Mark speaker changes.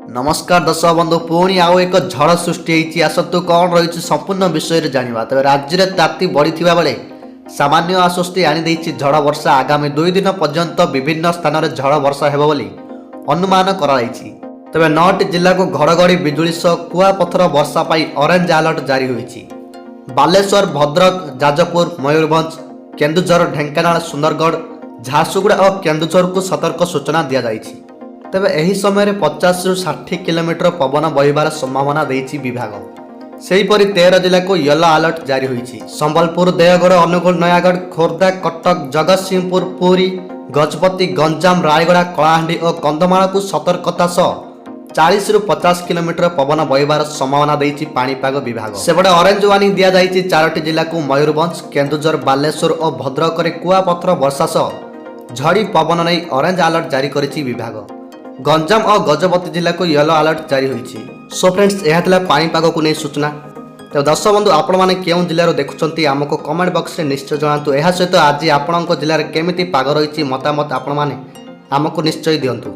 Speaker 1: नमस्कार दर्शक बंधु पुणी आउ एक झड़ सृष्टि होती आसतु कौन रही संपूर्ण विषय जाना तेज राज्य में ताती बढ़ी बेले सामान्य आश्वस्ति आनी झड़ वर्षा आगामी 2 दिन पर्यंत विभिन्न स्थान में झड़ वर्षा हेब बोली अनुमान कराई तेज 9टी जिला को घड़घड़ी बिजुली सह कुआपथर वर्षा पाई ऑरेंज अलर्ट जारी होती बालेश्वर भद्रक जाजपुर मयूरभंज केन्दुझर ढेंकानाल सुंदरगढ़ झारसुगुड़ा और केन्दुझर को सतर्क सूचना दी जाएगी तेबे एही समय 50 ରୁ 60 किलोमीटर पवन बहिबार संभावना देइछि विभाग। सेहीपरि 13 जिला को येलो अलर्ट जारी होइछि। संबलपुर देवगढ़ अनुगुल नयागढ़ खोर्धा कटक जगतसिंहपुर पुरी गजपति गंजाम रायगड़ा कलाहांडी और कंधमाल को सतर्कता सह 40 ରୁ 50 किलोमीटर पवन बहिबार संभावना देइछि पाणीपाग विभाग। सेबडे ऑरेंज वार्निंग दिया जाइछि 4टी जिला को मयूरभंज केन्दुझर बालेश्वर और भद्रक रे कुआपथर वर्षा सह झड़ी पवन नहीं ऑरेंज अलर्ट जारी करिछि विभाग। गंजाम और गजपति जिला को येलो अलर्ट जारी होइछि। सो फ्रेंड्स यह था पाणीपाग को नहीं सूचना। तो दर्शक बंधु आपण मैंने केउं जिल्लार देखुछंती आमको कमेंट बॉक्स रे निश्चय जणातु। एहा सहित आज आपणको जिल्लार केमिति पाग रहिछि मतामत आपण माने आमको निश्चय दियंतु।